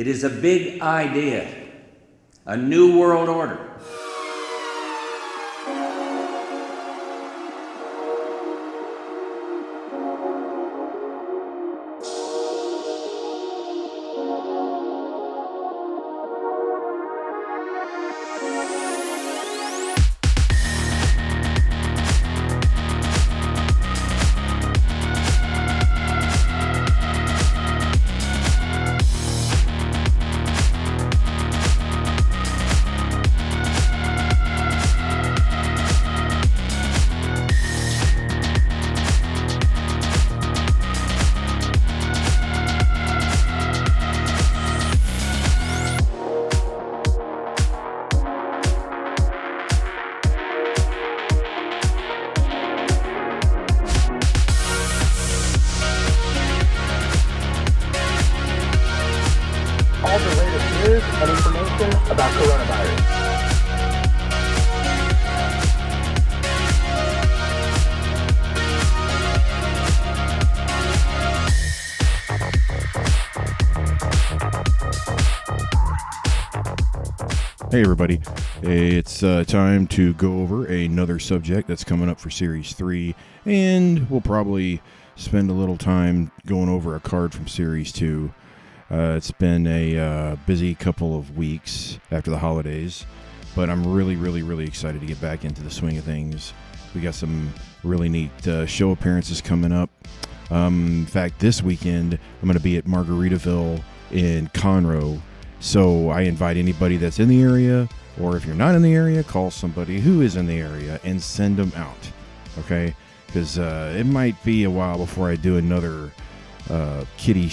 It is a big idea, a new world order. All the latest news and information about coronavirus. Hey everybody, it's time to go over another subject that's coming up for Series 3, and we'll probably spend a little time going over a card from Series 2. It's been a busy couple of weeks after the holidays, but I'm really excited to get back into the swing of things. We got some really neat show appearances coming up. In fact, this weekend I'm going to be at Margaritaville in Conroe, so I invite anybody that's in the area, or if you're not in the area, call somebody who is in the area and send them out, okay? Because it might be a while before I do another kitty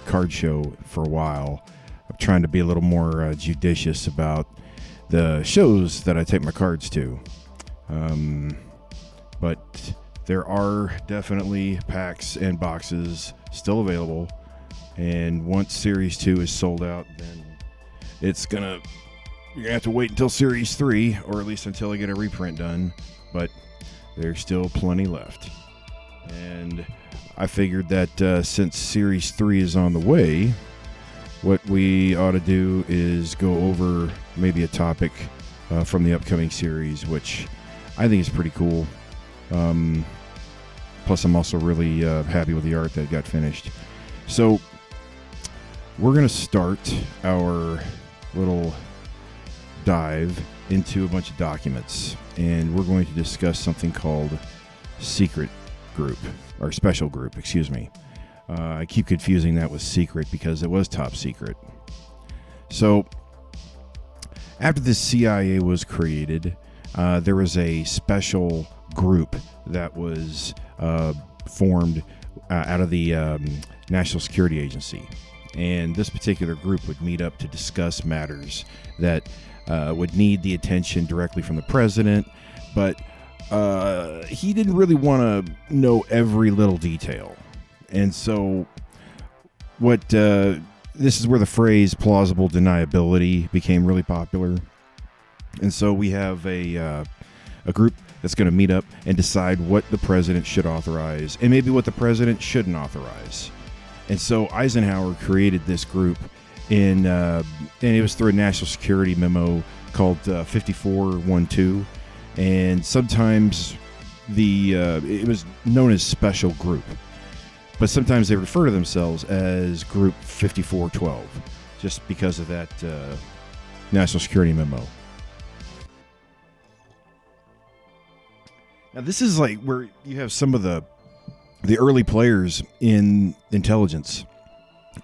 card show for a while. I'm trying to be a little more judicious about the shows that I take my cards to. But there are definitely packs and boxes still available. And once Series 2 is sold out, then you're gonna have to wait until Series 3, or at least until I get a reprint done. But there's still plenty left. And I figured that since Series 3 is on the way, what we ought to do is go over maybe a topic from the upcoming series, which I think is pretty cool. Plus, I'm also really happy with the art that got finished. So, we're going to start our little dive into a bunch of documents, and we're going to discuss something called Secret Group, or Special Group, excuse me. I keep confusing that with Secret because it was Top Secret. So, after the CIA was created, there was a special group that was formed out of the National Security Agency. And this particular group would meet up to discuss matters that would need the attention directly from the president, but he didn't really want to know every little detail. And so this is where the phrase plausible deniability became really popular. And so we have a group that's going to meet up and decide what the president should authorize and maybe what the president shouldn't authorize. And so Eisenhower created this group and it was through a national security memo called 5412. And sometimes it was known as Special Group, but sometimes they refer to themselves as Group 5412, just because of that national security memo. Now, this is like where you have some of the early players in intelligence.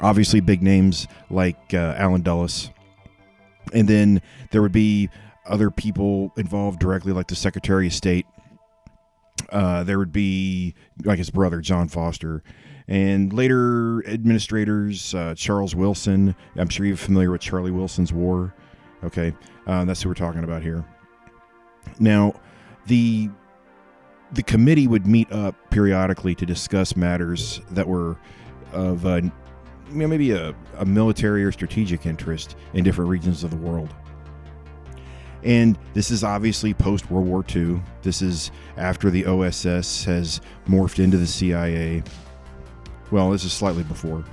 Obviously, big names like Allen Dulles. And then there would be other people involved directly, like the Secretary of State. There would be, like his brother, John Foster. And later administrators, Charles Wilson. I'm sure you're familiar with Charlie Wilson's War. Okay, that's who we're talking about here. Now, the committee would meet up periodically to discuss matters that were of maybe a military or strategic interest in different regions of the world. And this is obviously post-World War II. This is after the OSS has morphed into the CIA. Well, this is slightly before.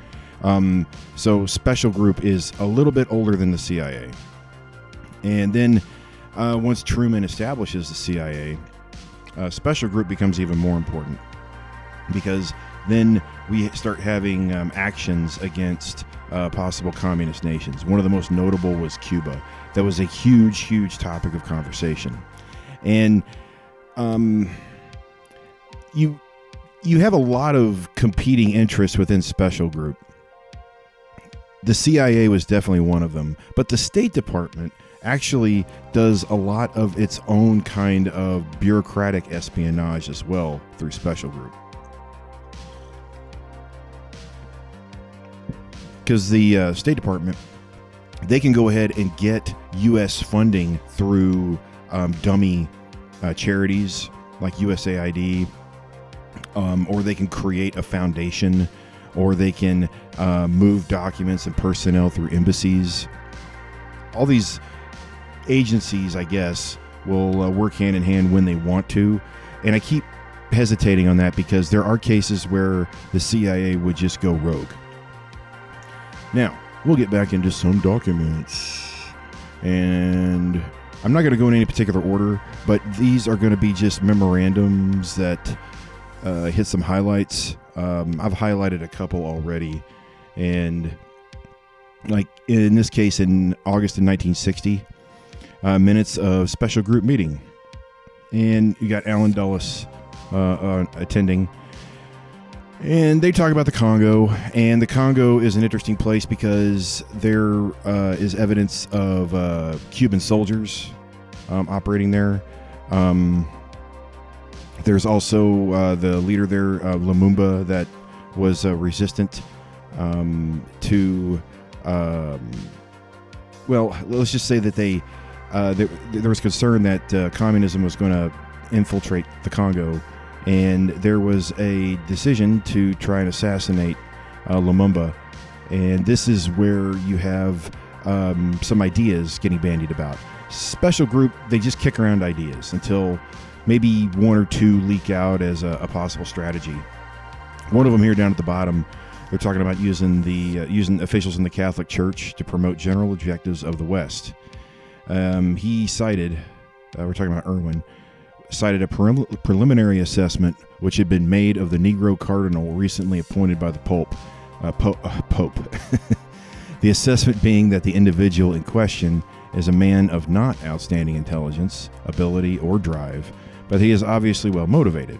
So Special Group is a little bit older than the CIA. And then once Truman establishes the CIA, Special Group becomes even more important, because then we start having actions against possible communist nations. One of the most notable was Cuba. That was a huge, huge topic of conversation. And you have a lot of competing interests within Special Group. The CIA was definitely one of them, but the State Department actually does a lot of its own kind of bureaucratic espionage as well through Special Group. Because the State Department, they can go ahead and get U.S. funding through dummy charities like USAID, or they can create a foundation, or they can move documents and personnel through embassies. All these agencies, I guess, will work hand in hand when they want to. And I keep hesitating on that because there are cases where the CIA would just go rogue. Now, we'll get back into some documents. And I'm not going to go in any particular order, but these are going to be just memorandums that hit some highlights. I've highlighted a couple already. And like in this case, in August of 1960, minutes of Special Group meeting. And you got Alan Dulles attending. And they talk about the Congo, and the Congo is an interesting place because there is evidence of Cuban soldiers operating there. There's also the leader there, Lumumba, that was resistant to, well, let's just say that there was concern that communism was going to infiltrate the Congo. And there was a decision to try and assassinate Lumumba. And this is where you have some ideas getting bandied about. Special Group, they just kick around ideas until maybe one or two leak out as a possible strategy. One of them here down at the bottom, they're talking about using officials in the Catholic Church to promote general objectives of the West. He cited, we're talking about Irwin, cited a preliminary assessment which had been made of the Negro Cardinal recently appointed by the Pope. The assessment being that the individual in question is a man of not outstanding intelligence, ability, or drive, but he is obviously well motivated.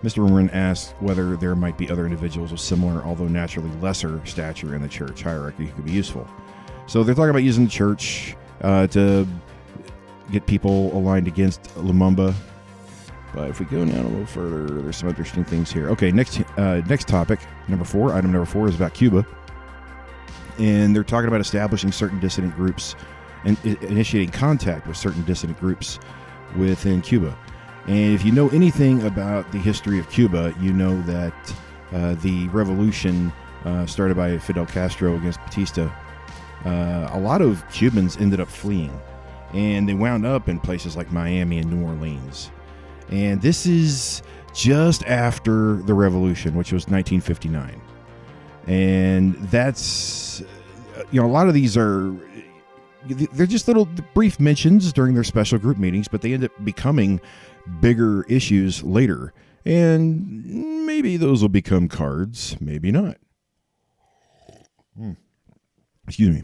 Mr. Irwin asked whether there might be other individuals with similar, although naturally lesser, stature in the church hierarchy who could be useful. So they're talking about using the church to get people aligned against Lumumba. But if we go down a little further, there's some interesting things here. Okay, next topic, number 4. Item number 4 is about Cuba. And they're talking about establishing certain dissident groups and initiating contact with certain dissident groups within Cuba. And if you know anything about the history of Cuba, you know that the revolution started by Fidel Castro against Batista, a lot of Cubans ended up fleeing. And they wound up in places like Miami and New Orleans. And this is just after the revolution, which was 1959. And that's, a lot of these they're just little brief mentions during their Special Group meetings, but they end up becoming bigger issues later. And maybe those will become cards, maybe not. Excuse me.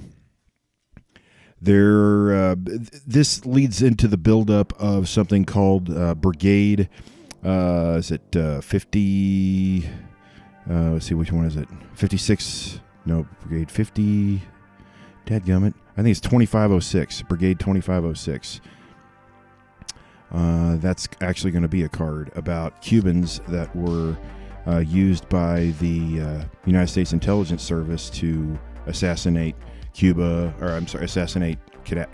This leads into the buildup of something called Brigade. Is it 50? Let's see, which one is it? 56? No, Brigade 50. Dadgummit. I think it's 2506. Brigade 2506. That's actually going to be a card about Cubans that were used by the United States Intelligence Service to assassinate assassinate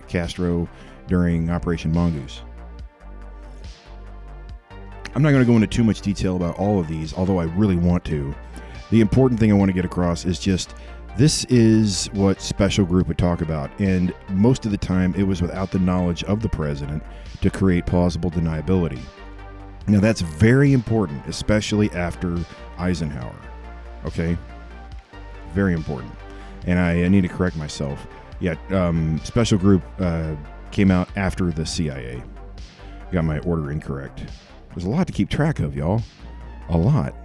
Castro during Operation Mongoose. I'm not going to go into too much detail about all of these, although I really want to. The important thing I want to get across is just this is what Special Group would talk about, and most of the time it was without the knowledge of the president to create plausible deniability. Now that's very important, especially after Eisenhower. Okay? Very important. And I need to correct myself. Yeah, Special Group came out after the CIA. Got my order incorrect. There's a lot to keep track of, y'all. A lot.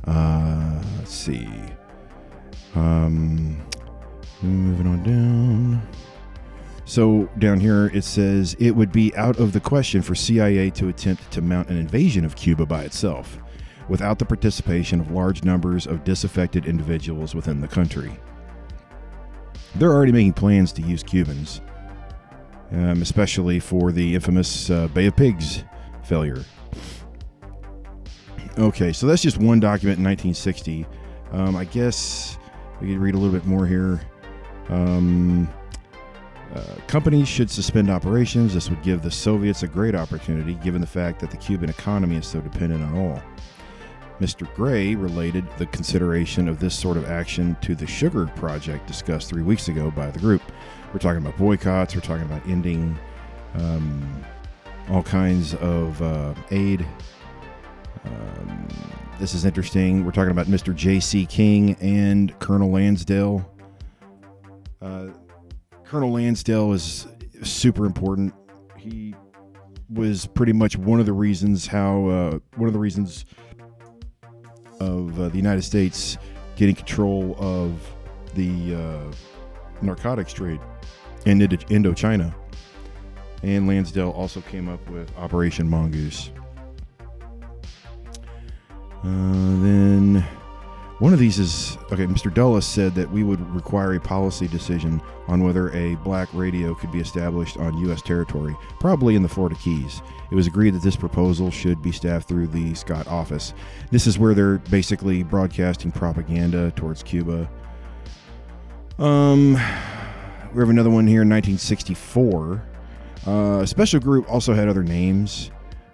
Let's see. Moving on down. So down here it says it would be out of the question for CIA to attempt to mount an invasion of Cuba by itself, without the participation of large numbers of disaffected individuals within the country. They're already making plans to use Cubans, especially for the infamous Bay of Pigs failure. Okay, so that's just one document in 1960. I guess we could read a little bit more here. Companies should suspend operations. This would give the Soviets a great opportunity, given the fact that the Cuban economy is so dependent on oil. Mr. Gray related the consideration of this sort of action to the sugar project discussed 3 weeks ago by the group. We're talking about boycotts. We're talking about ending all kinds of aid. This is interesting. We're talking about Mr. J.C. King and Colonel Lansdale. Colonel Lansdale is super important. He was pretty much one of the reasons of the United States getting control of the narcotics trade in Indochina. And Lansdale also came up with Operation Mongoose. Then one of these is, okay, Mr. Dulles said that we would require a policy decision on whether a black radio could be established on U.S. territory, probably in the Florida Keys. It was agreed that this proposal should be staffed through the Scott office. This is where they're basically broadcasting propaganda towards Cuba. We have another one here in 1964. Special Group also had other names.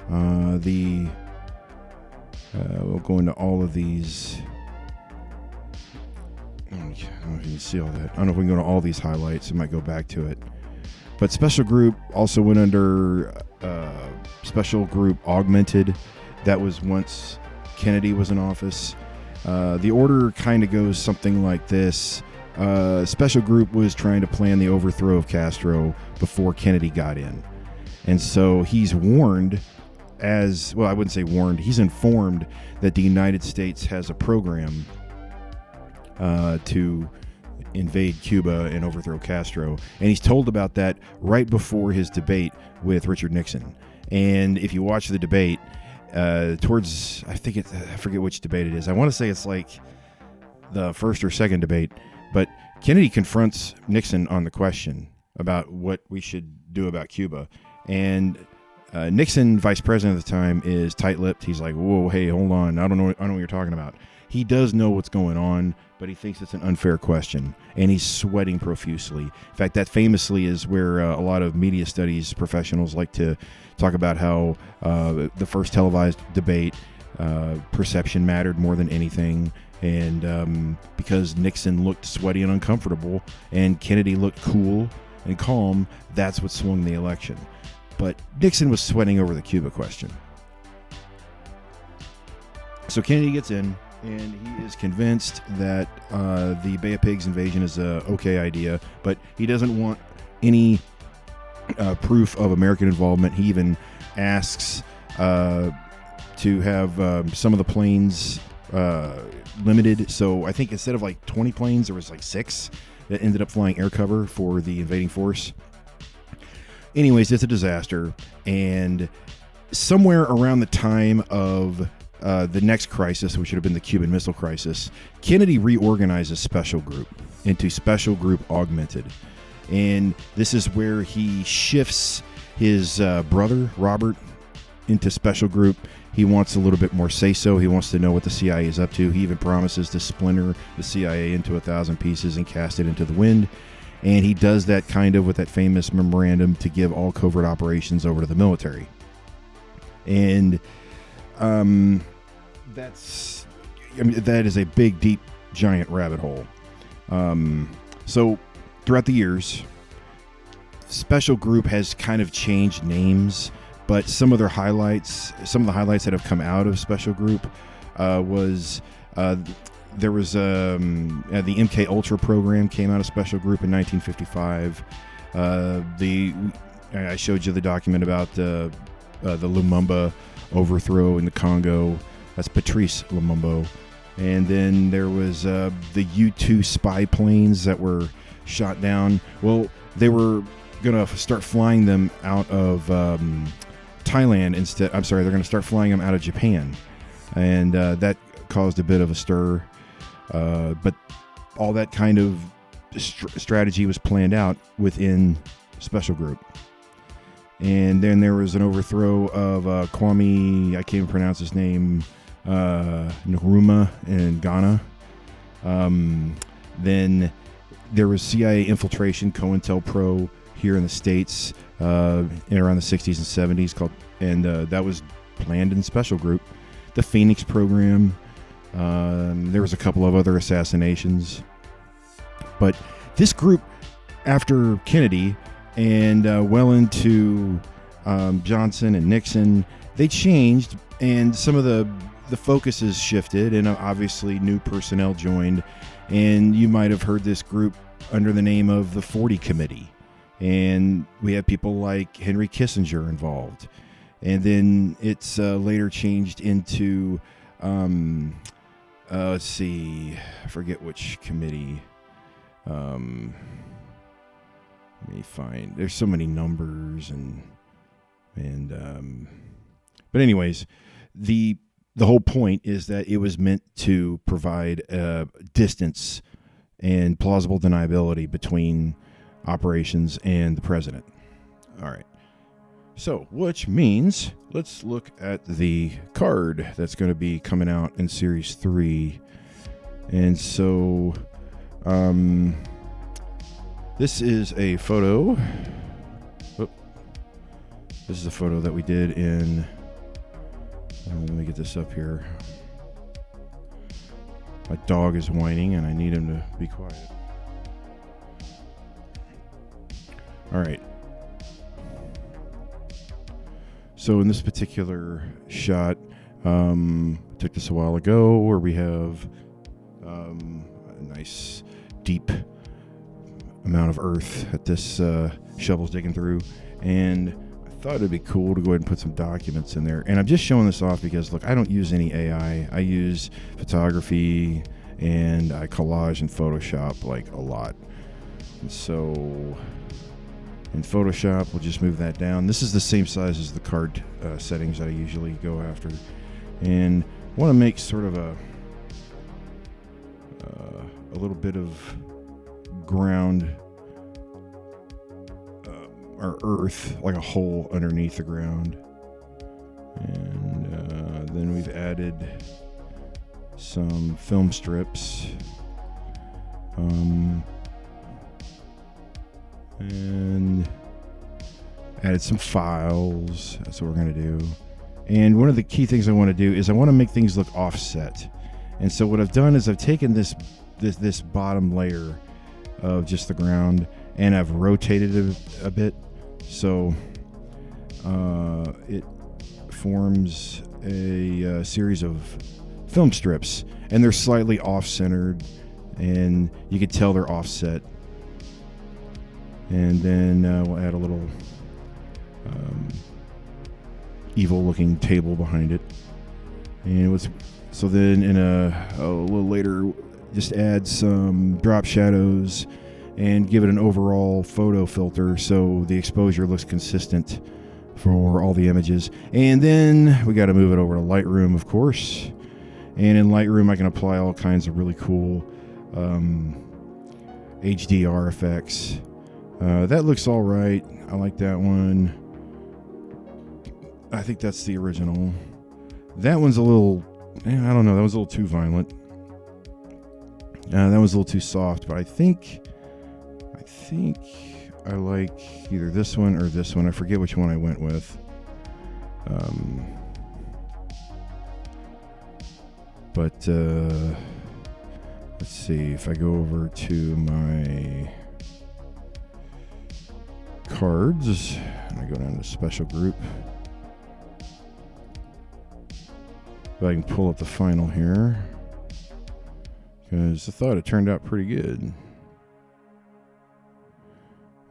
We'll go into all of these. I don't know if you can see all that. I don't know if we can go to all these highlights. I might go back to it. But Special Group also went under Special Group Augmented. That was once Kennedy was in office. The order kind of goes something like this. Special Group was trying to plan the overthrow of Castro before Kennedy got in. And so he's warned I wouldn't say warned, he's informed that the United States has a program to invade Cuba and overthrow Castro. And he's told about that right before his debate with Richard Nixon. And if you watch the debate, I forget which debate it is. I want to say it's like the first or second debate, but Kennedy confronts Nixon on the question about what we should do about Cuba. And Nixon, vice president at the time, is tight-lipped. He's like, whoa, hey, hold on. I don't know what you're talking about. He does know what's going on, but he thinks it's an unfair question, and he's sweating profusely. In fact, that famously is where a lot of media studies professionals like to talk about how the first televised debate, perception mattered more than anything, and because Nixon looked sweaty and uncomfortable, and Kennedy looked cool and calm, that's what swung the election. But Nixon was sweating over the Cuba question. So Kennedy gets in, and he is convinced that the Bay of Pigs invasion is a okay idea, but he doesn't want any proof of American involvement. He even asks to have some of the planes limited. So I think instead of like 20 planes, there was like 6 that ended up flying air cover for the invading force. Anyways, it's a disaster, and somewhere around the time of the next crisis, which would have been the Cuban Missile Crisis, Kennedy reorganizes Special Group into Special Group Augmented, and this is where he shifts his brother, Robert, into Special Group. He wants a little bit more say-so. He wants to know what the CIA is up to. He even promises to splinter the CIA into 1,000 pieces and cast it into the wind. And he does that kind of with that famous memorandum to give all covert operations over to the military. And that is a big, deep, giant rabbit hole. So throughout the years, Special Group has kind of changed names, but some of the highlights that have come out of Special Group was there was the MK Ultra program came out of special group in 1955. I showed you the document about the Lumumba overthrow in the Congo. That's Patrice Lumumba. And then there was the U-2 spy planes that were shot down. Well, they were going to start flying them out of Thailand instead. I'm sorry, they're going to start flying them out of Japan. And that caused a bit of a stir. But all that kind of strategy was planned out within Special Group. And then there was an overthrow of Kwame, I can't even pronounce his name, Nkrumah in Ghana. Then there was CIA infiltration, COINTELPRO here in the States in around the 60s and 70s, and that was planned in Special Group. The Phoenix program, there was a couple of other assassinations. But this group, after Kennedy and well into Johnson and Nixon, they changed, and some of the focuses shifted, and obviously new personnel joined. And you might have heard this group under the name of the 40 Committee. And we have people like Henry Kissinger involved. And then it's later changed into, let's see, I forget which committee. Let me find. There's so many numbers but anyways, the whole point is that it was meant to provide distance and plausible deniability between operations and the president. All right. So, which means let's look at the card that's going to be coming out in Series 3. And so, this is a photo. This is a photo that we did in... let me get this up here. My dog is whining and I need him to be quiet. All right. So in this particular shot, took this a while ago, where we have a nice deep amount of earth that this shovel's digging through, and I thought it'd be cool to go ahead and put some documents in there. And I'm just showing this off because, look, I don't use any AI. I use photography, and I collage in Photoshop like a lot. And so in Photoshop, we'll just move that down. This is the same size as the card settings that I usually go after. And I want to make sort of a little bit of ground or earth, like a hole underneath the ground. And then we've added some film strips. And added some files. That's what we're going to do. And one of the key things I want to do is I want to make things look offset. And so what I've done is I've taken this bottom layer of just the ground, and I've rotated it a bit, so it forms a series of film strips, and they're slightly off-centered, and you can tell they're offset. And then we'll add a little evil-looking table behind it. And so then in a little later, just add some drop shadows and give it an overall photo filter so the exposure looks consistent for all the images. And then we got to move it over to Lightroom, of course. And in Lightroom, I can apply all kinds of really cool HDR effects. That looks all right. I like that one. I think that's the original. That one's a little, I don't know, that was a little too violent. That was a little too soft, but I think I like either this one or this one. I forget which one I went with. But let's see, if I go over to my cards and I go down to special group, if I can pull up the final here. because I thought it turned out pretty good.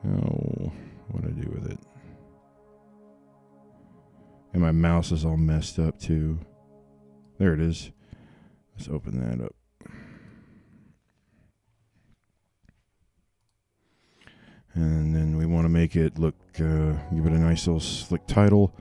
Oh, what do I do with it? And my mouse is all messed up too. There it is. Let's open that up. And then we want to make it look, give it a nice little slick title.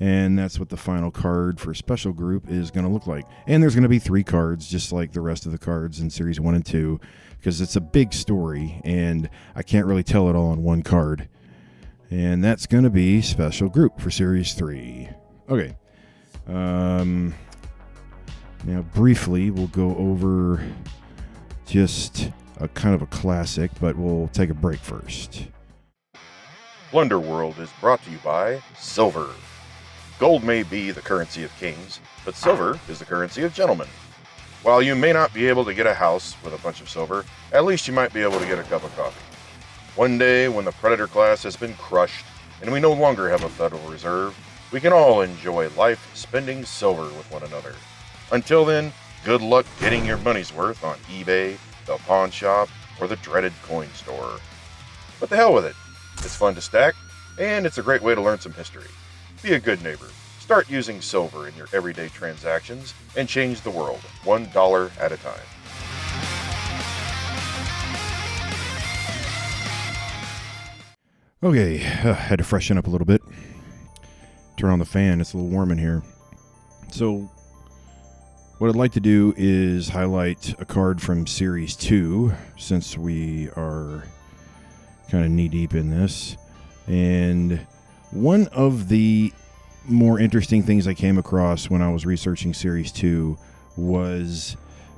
And that's what the final card for Special Group is going to look like. And there's going to be 3 cards, just like the rest of the cards in Series 1 and 2, because it's a big story, and I can't really tell it all on one card. And that's going to be Special Group for Series 3. Okay. Now, briefly, we'll go over just a kind of a classic, but we'll take a break first. Plunder World is brought to you by Silver. Gold may be the currency of kings, but silver is the currency of gentlemen. While you may not be able to get a house with a bunch of silver, at least you might be able to get a cup of coffee. One day, when the predator class has been crushed and we no longer have a Federal Reserve, we can all enjoy life spending silver with one another. Until then, good luck getting your money's worth on eBay, the pawn shop, or the dreaded coin store. But the hell with it. It's fun to stack, and it's a great way to learn some history. Be a good neighbor. Start using silver in your everyday transactions and change the world $1 at a time. Okay, had to freshen up a little bit. Turn on the fan, it's a little warm in here. So, what I'd like to do is highlight a card from Series 2, since we are kind of knee-deep in this. And one of the more interesting things I came across when I was researching Series 2 was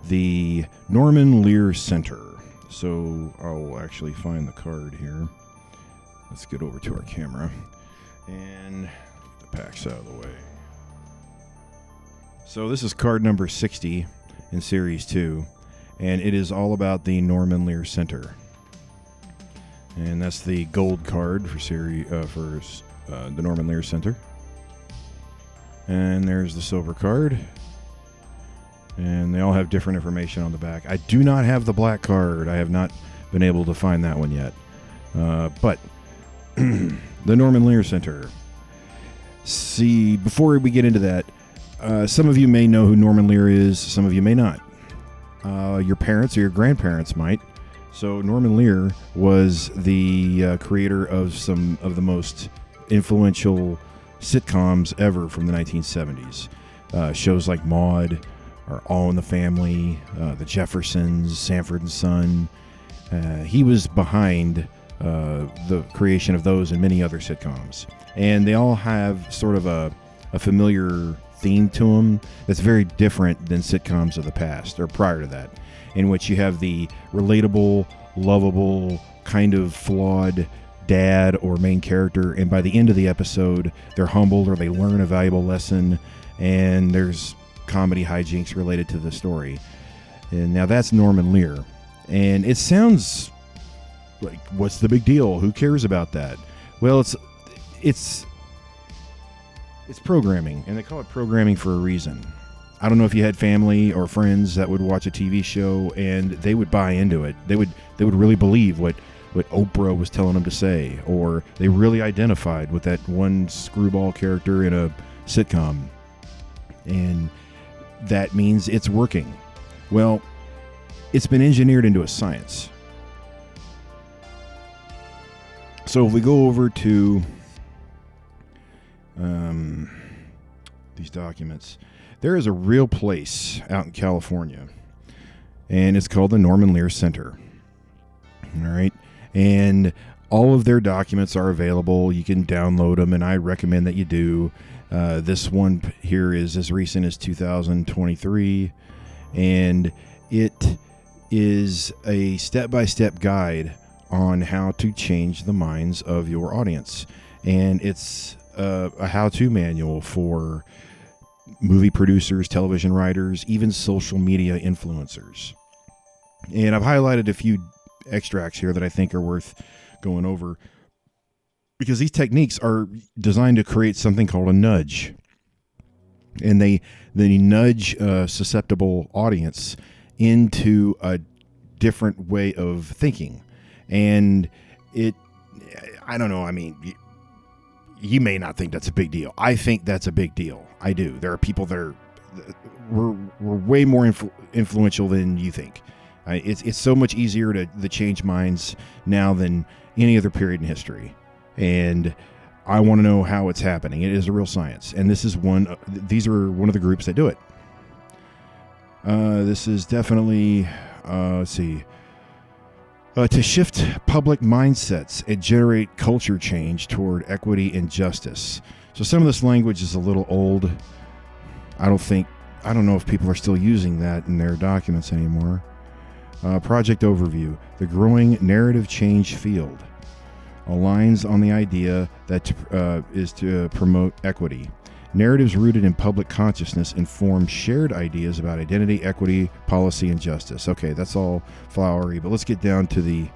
the Norman Lear Center. So I'll actually find the card here. Let's get over to our camera and get the packs out of the way. So this is card number 60 in Series 2, and it is all about the Norman Lear Center. And that's the gold card for the Norman Lear Center. And there's the silver card. And they all have different information on the back. I do not have the black card. I have not been able to find that one yet. But the Norman Lear Center. See, before we get into that, some of you may know who Norman Lear is. Some of you may not. Your parents or your grandparents might. So Norman Lear was the creator of some of the most influential sitcoms ever from the 1970s. Shows like Maude, or All in the Family, The Jeffersons, Sanford and Son. He was behind the creation of those and many other sitcoms. And they all have sort of a familiar theme to them that's very different than sitcoms of the past or prior to that, in which you have the relatable, lovable, kind of flawed dad or main character, and by the end of the episode, they're humbled or they learn a valuable lesson, and there's comedy hijinks related to the story. And now that's Norman Lear. And it sounds like, what's the big deal? Who cares about that? Well, it's programming, and they call it programming for a reason. I don't know if you had family or friends that would watch a TV show and they would buy into it. They would really believe what Oprah was telling them to say, or they really identified with that one screwball character in a sitcom. And that means it's working. Well, it's been engineered into a science. So if we go over to these documents, there is a real place out in California, and it's called the Norman Lear Center. All right. And all of their documents are available. You can download them, and I recommend that you do. This one here is as recent as 2023, and it is a step-by-step guide on how to change the minds of your audience. And it's a how-to manual for movie producers, television writers, even social media influencers. And I've highlighted a few extracts here that I think are worth going over, because these techniques are designed to create something called a nudge. And they nudge a susceptible audience into a different way of thinking. And I don't know. I mean, you may not think that's a big deal. I think that's a big deal. I do. There are people that we're way more influential than you think. It's so much easier to change minds now than any other period in history. And I want to know how it's happening. It is a real science. And these are one of the groups that do it. This is definitely, let's see, to shift public mindsets and generate culture change toward equity and justice. So some of this language is a little old. I don't know if people are still using that in their documents anymore. Project overview. The growing narrative change field aligns on the idea that is to promote equity. Narratives rooted in public consciousness inform shared ideas about identity, equity, policy, and justice. Okay, that's all flowery, but let's get down to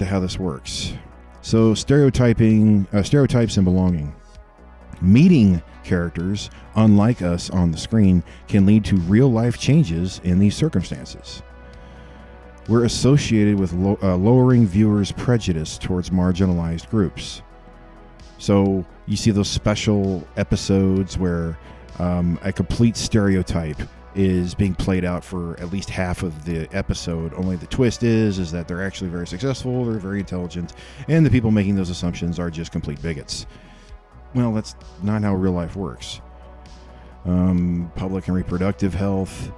how this works. So stereotypes and belonging. Meeting characters, unlike us on the screen, can lead to real-life changes in these circumstances. We're associated with lowering viewers' prejudice towards marginalized groups. So you see those special episodes where a complete stereotype is being played out for at least half of the episode. Only the twist is that they're actually very successful, they're very intelligent, and the people making those assumptions are just complete bigots. Well, that's not how real life works. Public and reproductive health.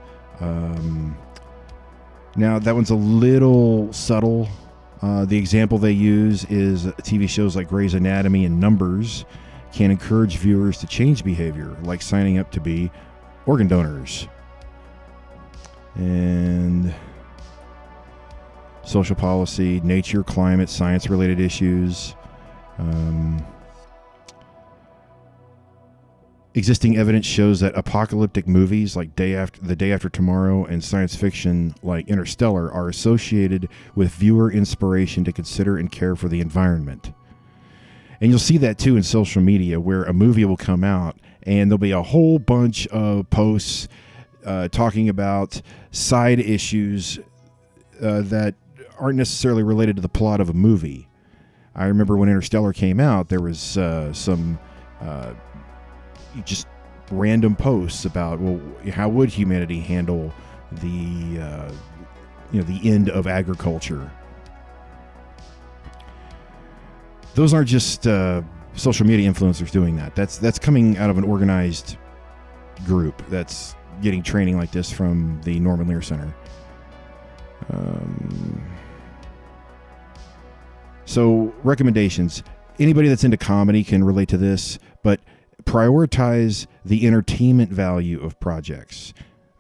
Now, that one's a little subtle. The example they use is TV shows like Grey's Anatomy and Numbers can encourage viewers to change behavior, like signing up to be organ donors. And social policy, nature, climate, science-related issues. Existing evidence shows that apocalyptic movies like The Day After Tomorrow and science fiction like Interstellar are associated with viewer inspiration to consider and care for the environment. And you'll see that too in social media, where a movie will come out and there'll be a whole bunch of posts talking about side issues that aren't necessarily related to the plot of a movie. I remember when Interstellar came out, there was some just random posts about, well, how would humanity handle the end of agriculture? Those aren't just social media influencers doing that. That's coming out of an organized group that's getting training like this from the Norman Lear Center. So recommendations. Anybody that's into comedy can relate to this, but prioritize the entertainment value of projects,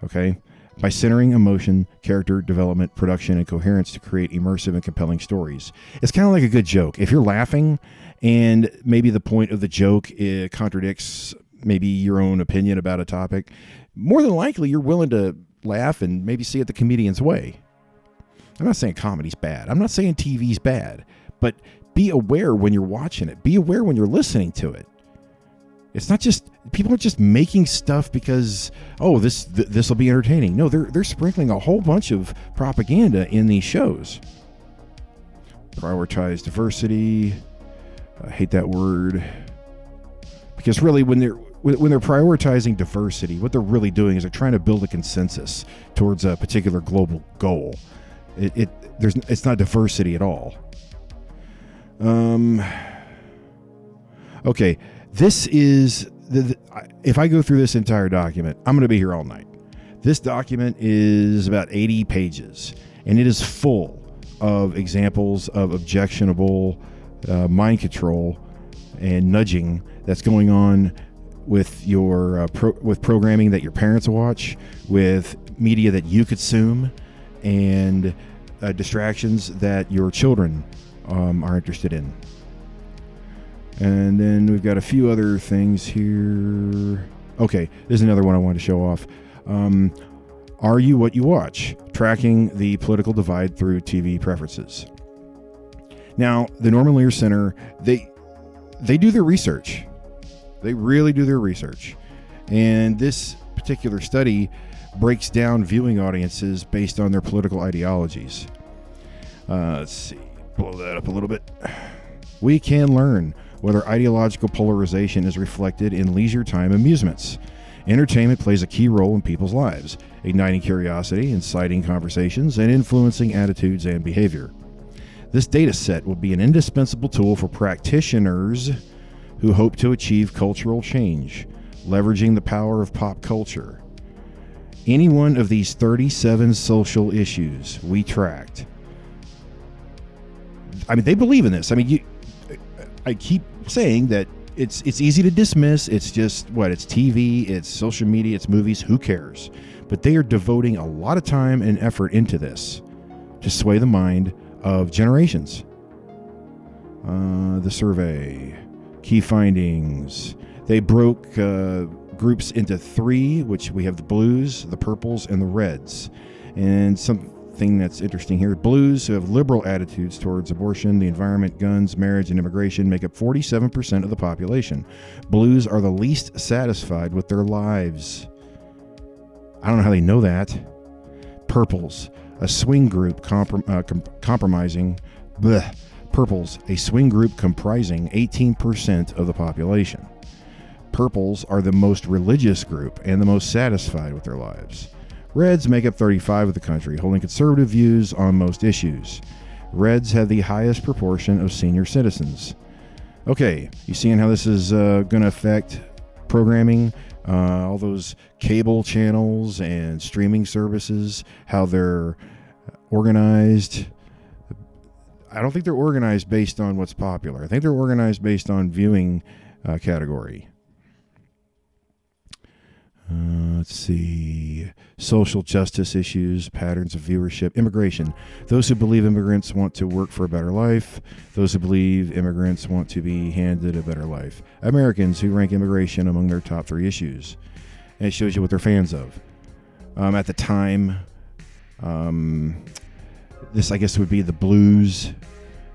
okay? By centering emotion, character development, production, and coherence to create immersive and compelling stories. It's kind of like a good joke. If you're laughing and maybe the point of the joke contradicts maybe your own opinion about a topic, more than likely you're willing to laugh and maybe see it the comedian's way. I'm not saying comedy's bad. I'm not saying TV's bad, but be aware when you're watching it. Be aware when you're listening to it. It's not just, people are just making stuff because, this will be entertaining. No, they're sprinkling a whole bunch of propaganda in these shows. Prioritize diversity. I hate that word. Because really, when they're prioritizing diversity, what they're really doing is they're trying to build a consensus towards a particular global goal. It's not diversity at all. Okay. This is, if I go through this entire document, I'm going to be here all night. This document is about 80 pages, and it is full of examples of objectionable mind control and nudging that's going on with your with programming that your parents watch, with media that you consume, and distractions that your children are interested in. And then we've got a few other things here. Okay, there's another one I wanted to show off. Are you what you watch? Tracking the political divide through TV preferences. Now, the Norman Lear Center, they do their research. They really do their research. And this particular study breaks down viewing audiences based on their political ideologies. Let's see, blow that up a little bit. We can learn whether ideological polarization is reflected in leisure time amusements. Entertainment plays a key role in people's lives, igniting curiosity, inciting conversations, and influencing attitudes and behavior. This data set will be an indispensable tool for practitioners who hope to achieve cultural change, leveraging the power of pop culture. Any one of these 37 social issues we tracked. I mean, they believe in this. I mean, I keep saying that it's easy to dismiss. It's just it's TV, it's social media, it's movies. Who cares? But they are devoting a lot of time and effort into this to sway the mind of generations. The survey, key findings. They broke groups into three, which we have the blues, the purples, and the reds. And something that's interesting here, blues, who have liberal attitudes towards abortion, the environment, guns, marriage, and immigration, make up 47% of the population. Blues are the least satisfied with their lives. I don't know how they know that. Purples, a swing group comprising 18% of the population. Purples are the most religious group and the most satisfied with their lives. Reds make up 35% of the country, holding conservative views on most issues. Reds have the highest proportion of senior citizens. Okay, you seeing how this is going to affect programming? All those cable channels and streaming services, how they're organized. I don't think they're organized based on what's popular. I think they're organized based on viewing category. Let's see. Social justice issues, patterns of viewership, immigration. Those who believe immigrants want to work for a better life. Those who believe immigrants want to be handed a better life. Americans who rank immigration among their top 3 issues. And it shows you what they're fans of. At the time, this I guess would be the blues.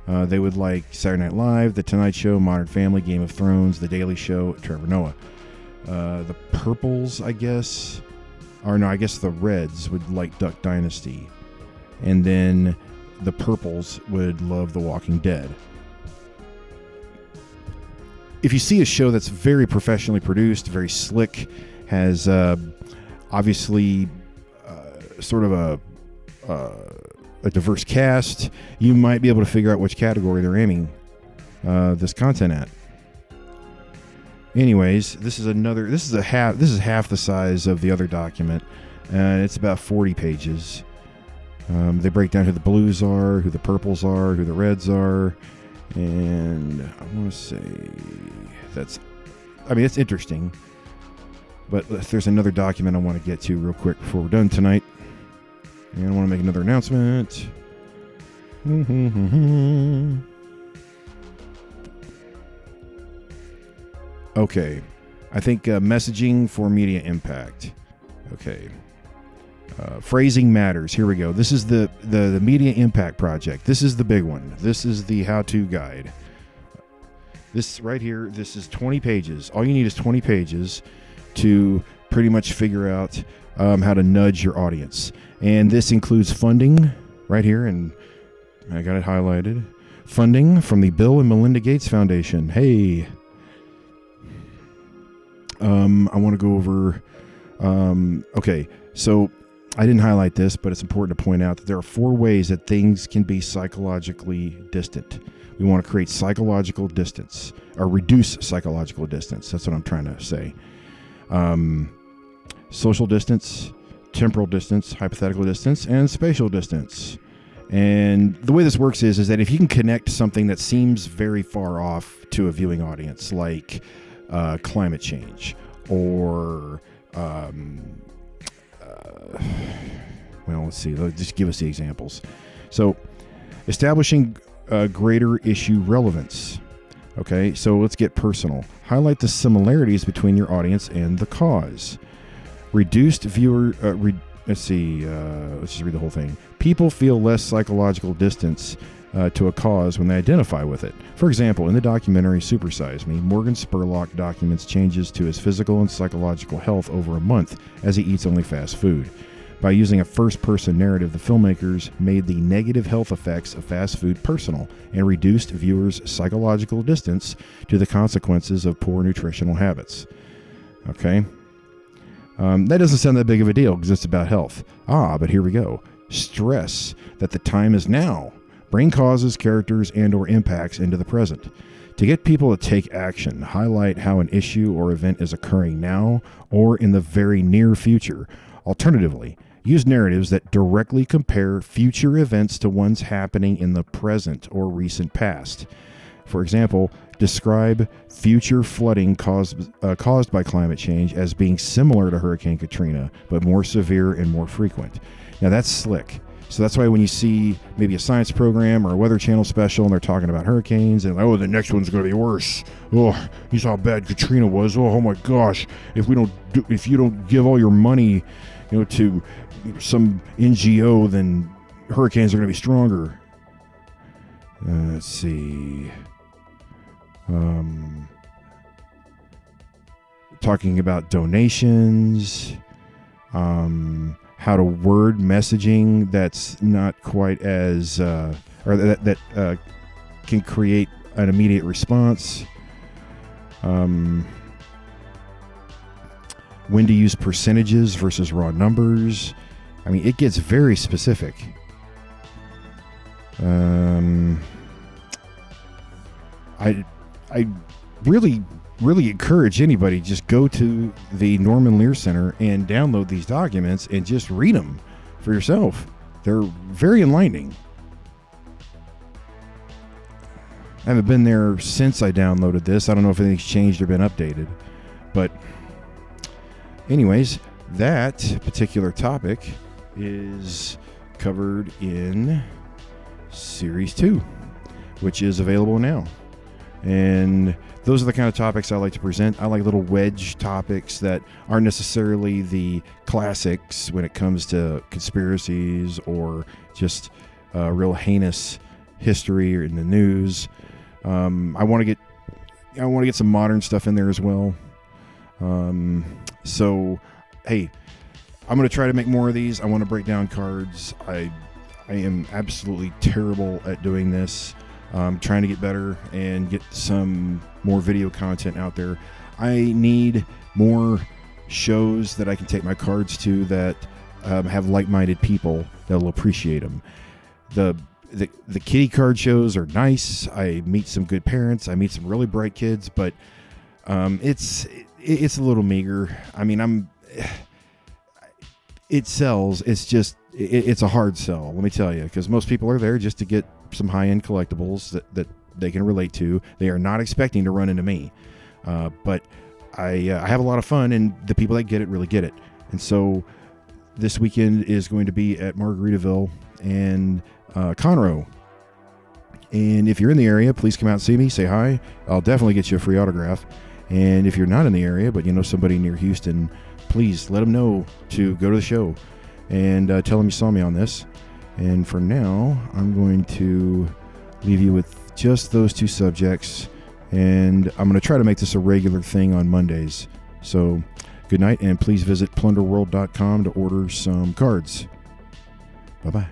They would like Saturday Night Live, The Tonight Show, Modern Family, Game of Thrones, The Daily Show, Trevor Noah. The purples, I guess, or no, I guess the reds would like Duck Dynasty. And then the purples would love The Walking Dead. If you see a show that's very professionally produced, very slick, has obviously sort of a diverse cast, you might be able to figure out which category they're aiming this content at. Anyways, this is half the size of the other document, and it's about 40 pages. They break down who the blues are, who the purples are, who the reds are, and I want to say it's interesting. But there's another document I want to get to real quick before we're done tonight. And I want to make another announcement. Okay, I think messaging for media impact. Okay, phrasing matters. Here we go. This is the media impact project. This is the big one. This is the how-to guide. This right here, this is 20 pages. All you need is 20 pages to pretty much figure out how to nudge your audience. And this includes funding right here, and I got it highlighted. Funding from the Bill and Melinda Gates Foundation. Hey. I want to go over, okay, so I didn't highlight this, but it's important to point out that there are 4 ways that things can be psychologically distant. We want to create psychological distance, or reduce psychological distance. That's what I'm trying to say. Social distance, temporal distance, hypothetical distance, and spatial distance. And the way this works is that if you can connect something that seems very far off to a viewing audience, like climate change, or let's see, just give us the examples. So establishing greater issue relevance. Okay, so let's get personal. Highlight the similarities between your audience and the cause. Reduced viewer let's see. Let's just read the whole thing. People feel less psychological distance to a cause when they identify with it. For example, in the documentary Supersize Me, Morgan Spurlock documents changes to his physical and psychological health over a month as he eats only fast food. By using a first-person narrative, the filmmakers made the negative health effects of fast food personal and reduced viewers' psychological distance to the consequences of poor nutritional habits. Okay? That doesn't sound that big of a deal because it's about health. But here we go. Stress that the time is now. Bring causes, characters, and or impacts into the present. To get people to take action, highlight how an issue or event is occurring now or in the very near future. Alternatively, use narratives that directly compare future events to ones happening in the present or recent past. For example, describe future flooding caused by climate change as being similar to Hurricane Katrina, but more severe and more frequent. Now that's slick. So that's why when you see maybe a science program or a Weather Channel special and they're talking about hurricanes and the next one's going to be worse. Oh, you saw how bad Katrina was. Oh my gosh! If you don't give all your money, to some NGO, then hurricanes are going to be stronger. Let's see. Talking about donations. How to word messaging that's not quite as, or that can create an immediate response. When to use percentages versus raw numbers. I mean, it gets very specific. I really encourage anybody, just go to the Norman Lear Center and download these documents and just read them for yourself. They're very enlightening. I haven't been there since I downloaded this. I don't know if anything's changed or been updated. But anyways, that particular topic is covered in Series 2, which is available now. And those are the kind of topics I like to present. I like little wedge topics that aren't necessarily the classics when it comes to conspiracies or just real heinous history or in the news. I want to get some modern stuff in there as well. So, hey, I'm going to try to make more of these. I want to break down cards. I am absolutely terrible at doing this. Trying to get better and get some more video content out there. I need more shows that I can take my cards to that have like-minded people that will appreciate them. The kiddie card shows are nice. I meet some good parents. I meet some really bright kids, but it's a little meager. I mean, it sells. It's just it's a hard sell, let me tell you, because most people are there just to get some high-end collectibles that they can relate to. They are not expecting to run into me, but I have a lot of fun, and the people that get it really get it. And so this weekend is going to be at Margaritaville and Conroe. And if you're in the area, please come out and see me, say hi. I'll definitely get you a free autograph. And if you're not in the area, but you know somebody near Houston, please let them know to go to the show and tell them you saw me on this. And for now, I'm going to leave you with just those two subjects. And I'm going to try to make this a regular thing on Mondays. So good night, and please visit plunderworld.com to order some cards. Bye-bye.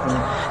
Thank you.